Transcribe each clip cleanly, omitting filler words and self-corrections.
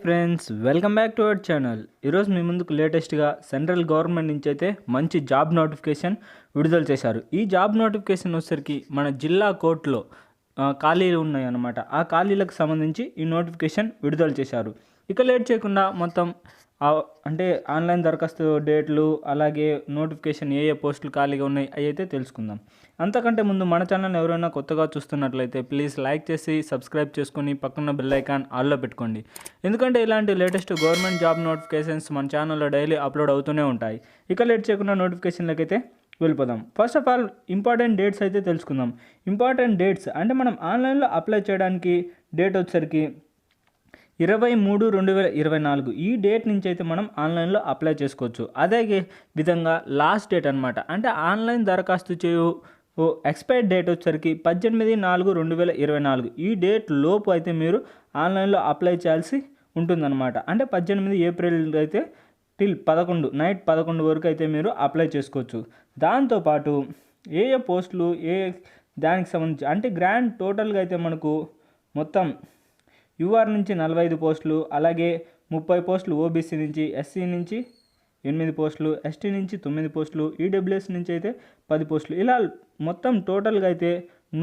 Friends welcome back to our channel. ఈరోజు మీ ముందుకు లేటెస్ట్గా సెంట్రల్ గవర్నమెంట్ నుంచి అయితే మంచి జాబ్ నోటిఫికేషన్ విడుదల చేశారు. ఈ జాబ్ నోటిఫికేషన్ వచ్చేసరికి మన జిల్లా కోర్టులో ఖాళీలు ఉన్నాయన్నమాట. ఆ ఖాళీలకు సంబంధించి ఈ నోటిఫికేషన్ విడుదల చేశారు. ఇక లేట్ చేయకుండా మొత్తం అంటే ఆన్లైన్ దరఖాస్తు డేట్లు, అలాగే నోటిఫికేషన్ ఏ పోస్టులు ఖాళీగా ఉన్నాయి అవి అయితే తెలుసుకుందాం. అంతకంటే ముందు మన ఛానల్ ఎవరైనా కొత్తగా చూస్తున్నట్లయితే ప్లీజ్ లైక్ చేసి సబ్స్క్రైబ్ చేసుకొని పక్కన బెల్ ఐకాన్ ఆల్లో పెట్టుకోండి. ఎందుకంటే ఇలాంటి లేటెస్ట్ గవర్నమెంట్ జాబ్ నోటిఫికేషన్స్ మన ఛానల్లో డైలీ అప్లోడ్ అవుతూనే ఉంటాయి. ఇక లేట్ చేయకుండా నోటిఫికేషన్లకి అయితే వెళ్ళిపోదాం. First of all important dates అయితే తెలుసుకుందాం. ఇంపార్టెంట్ డేట్స్ అంటే మనం ఆన్లైన్లో అప్లై చేయడానికి డేట్ వచ్చేసరికి 23/2024 ఈ డేట్ నుంచి అయితే మనం ఆన్లైన్లో అప్లై చేసుకోవచ్చు. అదే విధంగా లాస్ట్ డేట్ అనమాట, అంటే ఆన్లైన్ దరఖాస్తు చేయు ఎక్స్పైర్ డేట్ వచ్చేసరికి 18/4/2024 ఈ డేట్ లోపు అయితే మీరు ఆన్లైన్లో అప్లై చేయాల్సి ఉంటుందన్నమాట. అంటే 18 ఏప్రిల్ అయితే టిల్ 11 నైట్ 11 వరకు అయితే మీరు అప్లై చేసుకోవచ్చు. దాంతోపాటు ఏ పోస్టులు దానికి సంబంధించి అంటే గ్రాండ్ టోటల్గా అయితే మనకు మొత్తం యూఆర్ నుంచి 45 పోస్టులు, అలాగే 30 పోస్టులు ఓబీసీ నుంచి, ఎస్సీ నుంచి 8 పోస్టులు, ఎస్టీ నుంచి 9 పోస్టులు, ఈడబ్ల్యూఎస్ నుంచి అయితే 10 పోస్టులు, ఇలా మొత్తం టోటల్గా అయితే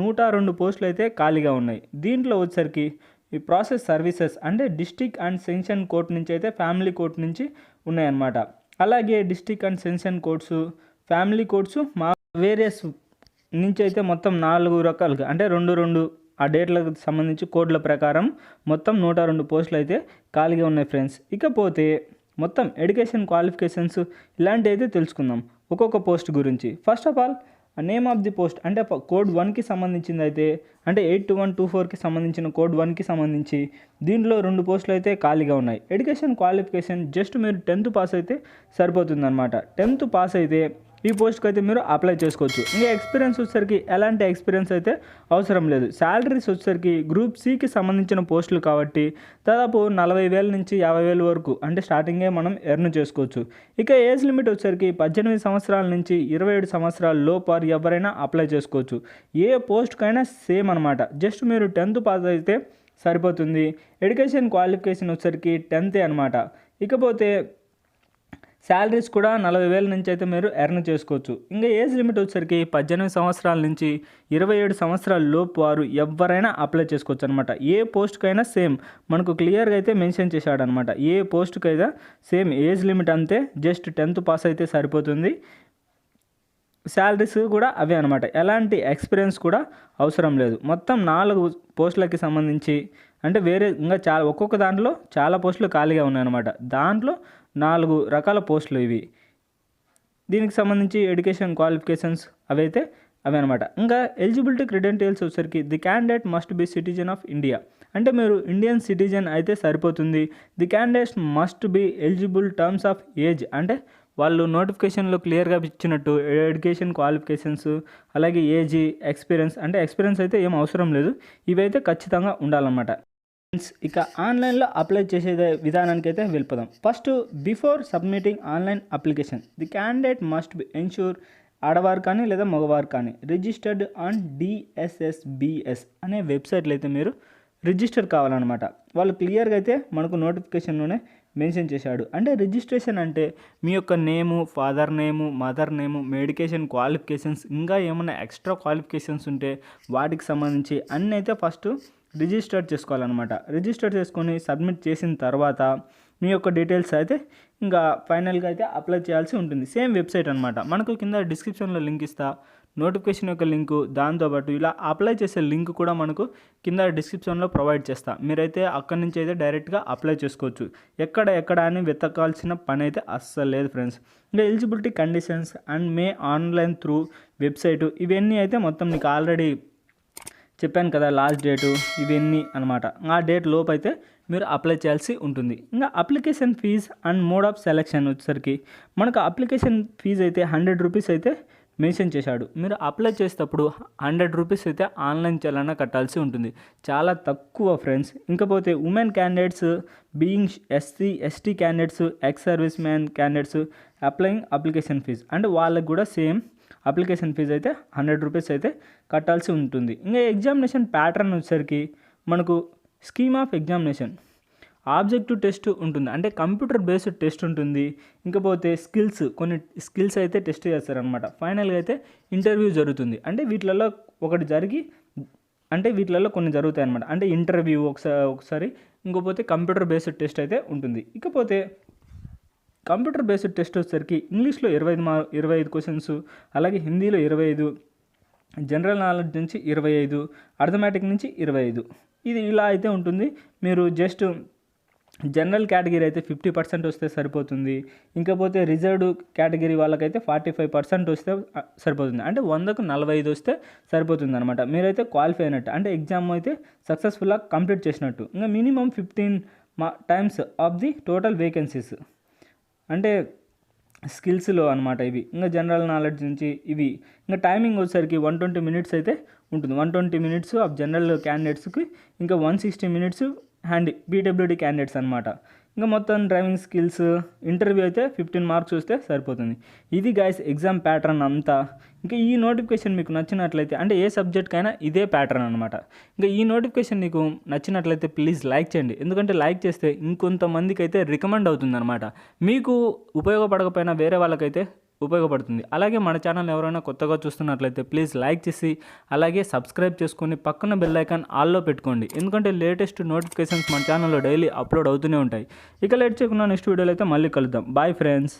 102 పోస్టులు అయితే ఖాళీగా ఉన్నాయి. దీంట్లో వచ్చేసరికి ఈ ప్రాసెస్ సర్వీసెస్ అంటే డిస్ట్రిక్ట్ అండ్ సెన్షన్ కోర్ట్ నుంచి అయితే ఫ్యామిలీ కోర్ట్ నుంచి ఉన్నాయన్నమాట. అలాగే district and సెన్షన్ courts, family courts మా వేరియస్ నుంచి అయితే మొత్తం 4 రకాలుగా అంటే 2 ఆ డేట్లకు సంబంధించి కోడ్ల ప్రకారం మొత్తం 102 పోస్టులు అయితే ఖాళీగా ఉన్నాయి ఫ్రెండ్స్. ఇకపోతే మొత్తం ఎడ్యుకేషన్ క్వాలిఫికేషన్స్ ఇలాంటివి అయితే తెలుసుకుందాం ఒక్కొక్క పోస్ట్ గురించి. First of all name of the post అంటే కోడ్ 1కి సంబంధించింది అయితే అంటే 82124కి సంబంధించిన కోడ్ 1కి సంబంధించి దీంట్లో 2 పోస్టులు అయితే ఖాళీగా ఉన్నాయి. ఎడ్యుకేషన్ క్వాలిఫికేషన్ జస్ట్ మీరు 10th పాస్ అయితే సరిపోతుందన్నమాట. 10th పాస్ అయితే ఈ పోస్ట్కి అయితే మీరు అప్లై చేసుకోవచ్చు. ఇంకా ఎక్స్పీరియన్స్ వచ్చేసరికి ఎలాంటి ఎక్స్పీరియన్స్ అయితే అవసరం లేదు. శాలరీస్ వచ్చేసరికి గ్రూప్ సికి సంబంధించిన పోస్టులు కాబట్టి దాదాపు 40,000 నుంచి 50,000 వరకు అంటే స్టార్టింగే మనం ఎర్న్ చేసుకోవచ్చు. ఇక ఏజ్ లిమిట్ వచ్చేసరికి 18 సంవత్సరాల నుంచి 27 సంవత్సరాల లోపు ఎవరైనా అప్లై చేసుకోవచ్చు. ఏ పోస్ట్కైనా సేమ్ అనమాట. జస్ట్ మీరు 10th పాస్ అయితే సరిపోతుంది. ఎడ్యుకేషన్ క్వాలిఫికేషన్ వచ్చేసరికి 10th అనమాట. ఇకపోతే శాలరీస్ కూడా 40,000 నుంచి అయితే మీరు ఎర్న్ చేసుకోవచ్చు. ఇంకా ఏజ్ లిమిట్ వచ్చేసరికి 18 సంవత్సరాల నుంచి 27 సంవత్సరాల లోపు వారు ఎవరైనా అప్లై చేసుకోవచ్చు అనమాట. ఏ పోస్ట్కైనా సేమ్ మనకు క్లియర్గా అయితే మెన్షన్ చేశాడనమాట. ఏ పోస్ట్కైనా సేమ్ ఏజ్ లిమిట్ అంతే, జస్ట్ 10th పాస్ అయితే సరిపోతుంది. శాలరీస్ కూడా అవే అనమాట. ఎలాంటి ఎక్స్పీరియన్స్ కూడా అవసరం లేదు. మొత్తం 4 పోస్టులకి సంబంధించి అంటే వేరే ఇంకా ఒక్కొక్క దాంట్లో చాలా పోస్టులు ఖాళీగా ఉన్నాయన్నమాట. దాంట్లో 4 రకాల పోస్టులు ఇవి. దీనికి సంబంధించి ఎడ్యుకేషన్ క్వాలిఫికేషన్స్ అవే అనమాట. ఇంకా ఎలిజిబిలిటీ క్రెడెంటియల్స్ వచ్చేసరికి the candidate must be citizen of India అంటే మీరు ఇండియన్ సిటిజన్ అయితే సరిపోతుంది. The candidates must be eligible terms of age అంటే వాళ్ళు నోటిఫికేషన్లో క్లియర్గా ఇచ్చినట్టు ఎడ్యుకేషన్ క్వాలిఫికేషన్స్, అలాగే ఏజ్, ఎక్స్పీరియన్స్ అంటే ఎక్స్పీరియన్స్ అయితే ఏం అవసరం లేదు. ఇవైతే ఖచ్చితంగా ఉండాలన్నమాట. ఇక ఆన్లైన్లో అప్లై చేసే విధానానికి అయితే వెళ్ళిపోదాం. First before submitting online application the candidate must be ensure ఆడవారు కానీ లేదా మగవారు కానీ రిజిస్టర్డ్ ఆన్ DSSBS అనే వెబ్సైట్లో అయితే మీరు రిజిస్టర్ కావాలన్నమాట. వాళ్ళు క్లియర్గా అయితే మనకు నోటిఫికేషన్లోనే మెన్షన్ చేశాడు. అంటే రిజిస్ట్రేషన్ అంటే మీ యొక్క name, father name, mother name, medication qualifications, ఇంకా ఏమైనా ఎక్స్ట్రా క్వాలిఫికేషన్స్ ఉంటే వాటికి సంబంధించి అన్నీ అయితే ఫస్ట్ రిజిస్టర్ చేసుకోవాలన్నమాట. రిజిస్టర్ చేసుకొని సబ్మిట్ చేసిన తర్వాత మీ యొక్క డీటెయిల్స్ అయితే ఇంకా ఫైనల్గా అయితే అప్లై చేయాల్సి ఉంటుంది. సేమ్ వెబ్సైట్ అనమాట. మనకు కింద డిస్క్రిప్షన్లో లింక్ ఇస్తా, నోటిఫికేషన్ యొక్క లింకు, దాంతోపాటు ఇలా అప్లై చేసే లింక్ కూడా మనకు కింద డిస్క్రిప్షన్లో ప్రొవైడ్ చేస్తా. మీరైతే అక్కడి నుంచి అయితే డైరెక్ట్గా అప్లై చేసుకోవచ్చు. ఎక్కడ అని వెతకాల్సిన పని అయితే అస్సలు లేదు ఫ్రెండ్స్. ఇంకా eligibility conditions and May online through website ఇవన్నీ అయితే మొత్తం నీకు ఆల్రెడీ చెప్పాను కదా, లాస్ట్ డేటు ఇవన్నీ అనమాట. ఆ డేట్ లోపు అయితే మీరు అప్లై చేయాల్సి ఉంటుంది. ఇంకా application fees and mode of selection వచ్చేసరికి మనకు అప్లికేషన్ ఫీజ్ అయితే 100 రూపీస్ అయితే మెన్షన్ చేశాడు. మీరు అప్లై చేసేటప్పుడు 100 రూపీస్ అయితే ఆన్లైన్ చలన కట్టాల్సి ఉంటుంది. చాలా తక్కువ ఫ్రెండ్స్. ఇంకపోతే women candidates, being ST candidates, ex service man candidates applying application fees అంటే వాళ్ళకి కూడా సేమ్ అప్లికేషన్ ఫీజు అయితే 100 రూపీస్ అయితే కట్టాల్సి ఉంటుంది. ఇంకా ఎగ్జామినేషన్ ప్యాటర్న్ వచ్చేసరికి మనకు scheme of examination objective test ఉంటుంది, అంటే కంప్యూటర్ బేస్డ్ టెస్ట్ ఉంటుంది. ఇంకపోతే కొన్ని స్కిల్స్ అయితే టెస్ట్ చేస్తారనమాట. ఫైనల్గా అయితే ఇంటర్వ్యూ జరుగుతుంది. అంటే వీటిలలో వీటిలలో కొన్ని జరుగుతాయి అనమాట. అంటే ఇంటర్వ్యూ ఒకసారి ఇంకపోతే కంప్యూటర్ బేస్డ్ టెస్ట్ అయితే ఉంటుంది. ఇకపోతే కంప్యూటర్ బేస్డ్ టెస్ట్ వచ్చేసరికి ఇంగ్లీష్లో 25 క్వశ్చన్స్, అలాగే హిందీలో 25, జనరల్ నాలెడ్జ్ నుంచి 25, అర్థమెటిక్ నుంచి 25. ఇది ఇలా అయితే ఉంటుంది. మీరు జస్ట్ జనరల్ కేటగిరీ అయితే 50% వస్తే సరిపోతుంది. ఇంకపోతే రిజర్వ్డ్ కేటగిరీ వాళ్ళకైతే 45% వస్తే సరిపోతుంది. అంటే 100కు 45 వస్తే సరిపోతుంది అనమాట. మీరైతే క్వాలిఫై అయినట్టు, అంటే ఎగ్జామ్ అయితే సక్సెస్ఫుల్గా కంప్లీట్ చేసినట్టు. ఇంకా minimum 15 times of the total vacancies, అంటే స్కిల్స్లో అనమాట ఇవి. ఇంకా జనరల్ నాలెడ్జ్ నుంచి ఇవి. ఇంకా టైమింగ్ వచ్చేసరికి 120 మినిట్స్ అయితే ఉంటుంది. 120 మినిట్స్ ఆఫ్ జనరల్ క్యాండిడేట్స్కి, ఇంకా 160 మినిట్స్ పీడబ్ల్యూడీ క్యాండిడేట్స్ అనమాట. ఇంకా మొత్తం డ్రైవింగ్ స్కిల్స్ ఇంటర్వ్యూ అయితే 15 మార్క్స్ వస్తే సరిపోతుంది. ఇది గైస్ ఎగ్జామ్ ప్యాటర్న్ అంతా. ఇంకా ఈ నోటిఫికేషన్ మీకు నచ్చినట్లయితే, అంటే ఏ సబ్జెక్ట్కైనా ఇదే ప్యాటర్న్ అనమాట. ఇంకా ఈ నోటిఫికేషన్ మీకు నచ్చినట్లయితే ప్లీజ్ లైక్ చేయండి. ఎందుకంటే లైక్ చేస్తే ఇంకొంతమందికి అయితే రికమెండ్ అవుతుంది అనమాట. మీకు ఉపయోగపడకపోయినా వేరే వాళ్ళకైతే ఉపయోగపడుతుంది. అలాగే మన ఛానల్ ఎవరైనా కొత్తగా చూస్తున్నట్లయితే ప్లీజ్ లైక్ చేసి అలాగే సబ్స్క్రైబ్ చేసుకొని పక్కన బెల్ ఐకాన్ ఆల్లో పెట్టుకోండి. ఎందుకంటే లేటెస్ట్ నోటిఫికేషన్స్ మన ఛానల్లో డైలీ అప్లోడ్ అవుతూనే ఉంటాయి. ఇక లేట్ చేయకుండా నెక్స్ట్ వీడియోలో అయితే మళ్ళీ కలుద్దాం. Bye friends.